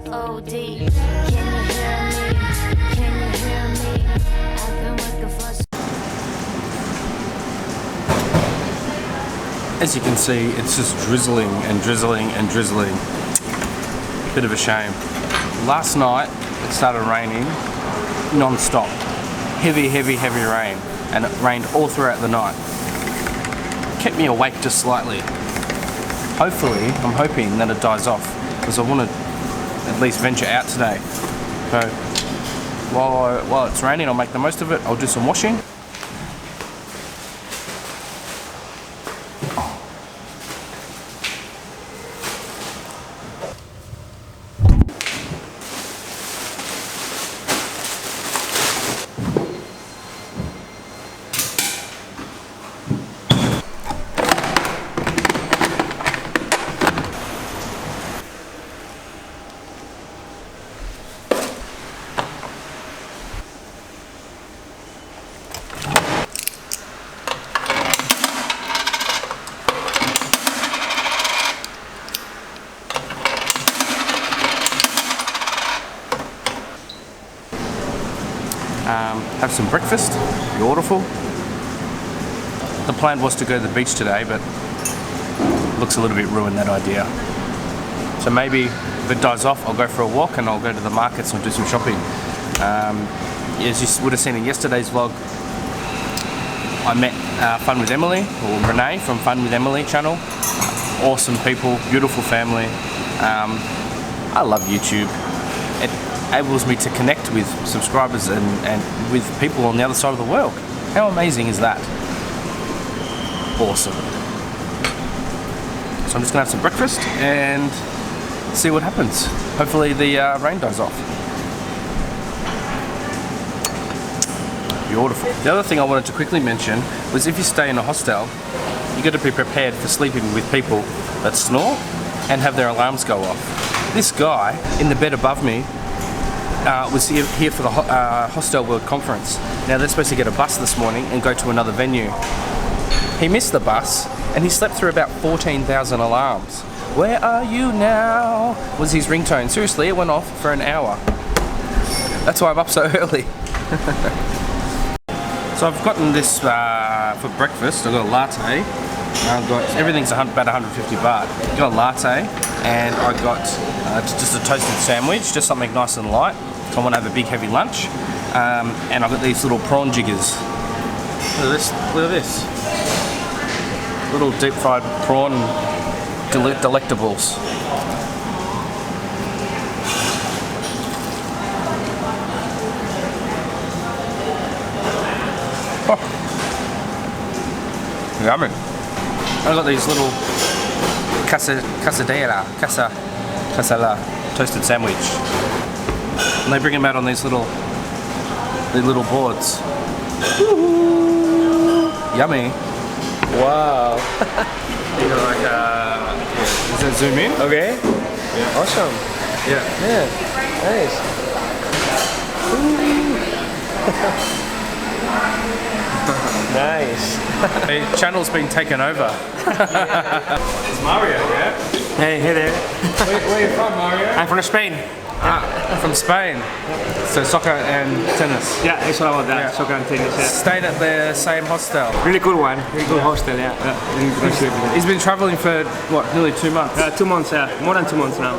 OD. Can you hear me? Can you hear me? Acting like a fuss. As you can see, it's just drizzling and drizzling and drizzling. Bit of a shame. Last night it started raining non-stop. Heavy rain, and it rained all throughout the night. Kept me awake just slightly. Hopefully, I'm hoping that it dies off, because I want to at least venture out today. So while it's raining, I'll make the most of it. I'll do some washing. Have some breakfast, beautiful. The plan was to go to the beach today, but looks a little bit ruined, that idea. So maybe if it dies off, I'll go for a walk and I'll go to the markets and do some shopping. As you would have seen in yesterday's vlog, I met Fun with Emily, or Renee from Fun with Emily channel. Awesome people, beautiful family. I love YouTube. It enables me to connect with subscribers and with people on the other side of the world. How amazing is that? Awesome. So I'm just gonna have some breakfast and see what happens. Hopefully the rain dies off. Beautiful. The other thing I wanted to quickly mention was if you stay in a hostel, you got to be prepared for sleeping with people that snore and have their alarms go off. This guy in the bed above me was here for the Hostel World Conference. Now they're supposed to get a bus this morning and go to another venue. He missed the bus and he slept through about 14,000 alarms. Where are you now? Was his ringtone. Seriously, it went off for an hour. That's why I'm up so early. So I've gotten this for breakfast. I've got a latte. I've got everything's about 150 baht. I've got a latte and I got just a toasted sandwich, just something nice and light. So I want to have a big heavy lunch. And I've got these little prawn jiggers. Look at this. Look at this. Little deep fried prawn delectables. Oh. Yummy. I got these little casala toasted sandwich, and they bring them out on these little boards. Yummy. Wow. You know, like yeah. Does that zoom in? Okay. Yeah. Awesome. Yeah. Yeah. Nice. Nice. The channel's been taken over. It's Mario, yeah? Hey there. Where are you from, Mario? I'm from Spain. From Spain. So soccer and tennis. Yeah, it's all about that. Yeah. Soccer and tennis. Yeah. Stayed at the same hostel. Really good one. Really good hostel. Yeah. He's been traveling for what, nearly 2 months? 2 months. More than 2 months now.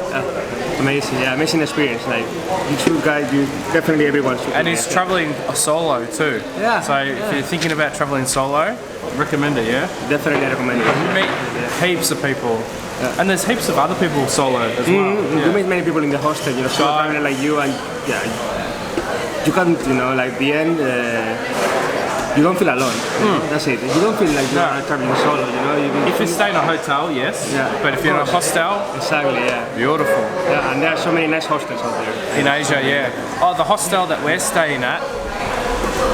Amazing. Yeah, amazing experience. Like you should guys, definitely everyone should. And he's traveling solo too. Yeah. So if you're thinking about traveling solo, recommend it. Yeah. Definitely recommend it. You meet heaps of people. Yeah. And there's heaps of other people solo as well. You meet many people in the hostel, you know, solo traveling like you, and yeah, you can't, you know, like the end, you don't feel alone. You know? That's it. You don't feel like you're traveling solo, you know. If you stay in a hotel, yes. Yeah. But if you're in a hostel, exactly, yeah. Beautiful. Yeah, and there are so many nice hostels out there. In Asia, yeah. Oh, the hostel that we're staying at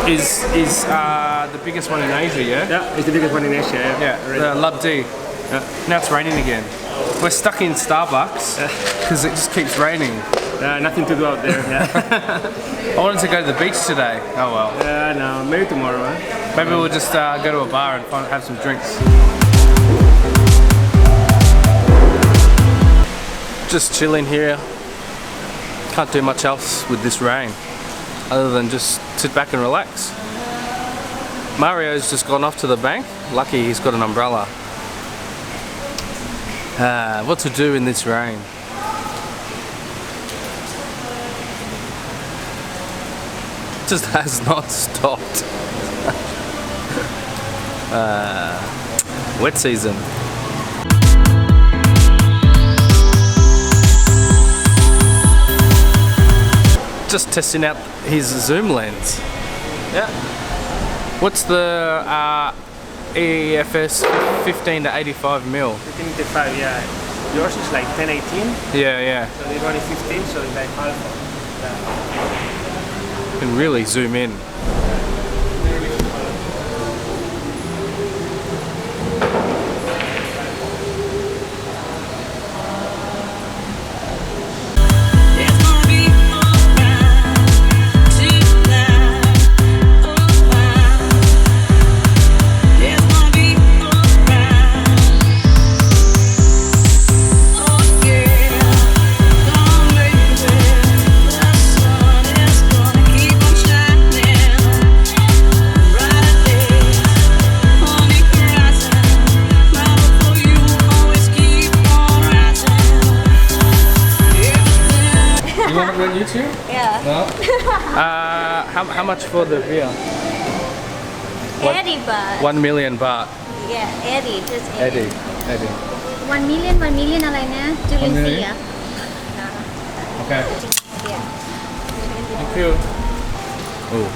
is the biggest one in Asia, yeah? Yeah, it's the biggest one in Asia, yeah. Yeah, the Labdi. Now it's raining again. We're stuck in Starbucks because it just keeps raining. Nothing to do out there. Yeah. I wanted to go to the beach today. Oh well. Yeah, no, maybe tomorrow. Maybe we'll just go to a bar and have some drinks. Just chilling here Can't do much else with this rain other than just sit back and relax. Mario's just gone off to the bank. Lucky he's got an umbrella. What to do in this rain? Just has not stopped. Wet season. Just testing out his zoom lens. Yeah. What's the EFS 15 to 85 mil? 15 to 5, yeah. Yours is like 1018. Yeah. So this one is 15, so it's like alpha. You can really zoom in. You want to go on YouTube? Yeah. No? How much for the beer? 80 baht. 1 million baht. Yeah, 80, just 80. 80. 1 million อะไรนะ จุลินทรีย์อะ Okay. Yeah. Thank you. Oh.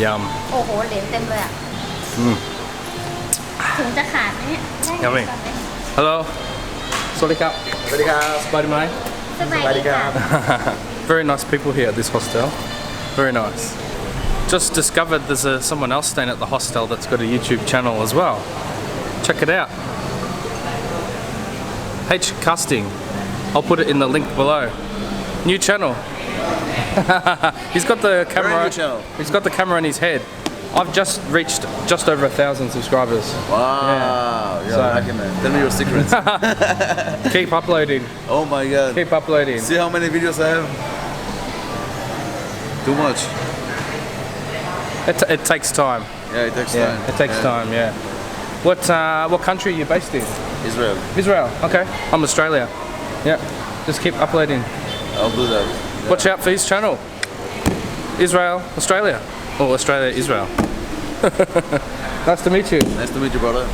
Yum. โอ้โหเหรียญเต็มเลยอะถุงจะขาดไหมเนี่ยได้ไหม Yummy. ก่อนไหม Hello. Sorry, Spider-Man. สบายดีค่ะ Very nice people here at this hostel. Very nice. Just discovered there's someone else staying at the hostel that's got a YouTube channel as well. Check it out. H Casting. I'll put it in the link below. New channel. He's got the camera. Very new channel. He's got the camera in his head. I've just reached just over 1,000 subscribers. Wow, you're So- lucky, man. Tell me your secrets. Keep uploading. Oh my god. Keep uploading. See how many videos I have? Too much. It takes time. Yeah, it takes Yeah, time. it takes Yeah. time. Yeah. What country are you based in? Israel. Israel. Okay. I'm Australia. Yeah. Just keep uploading. I'll do that. Watch out for his channel. Israel, Australia. Or Australia, Israel. Nice to meet you. Nice to meet you, brother.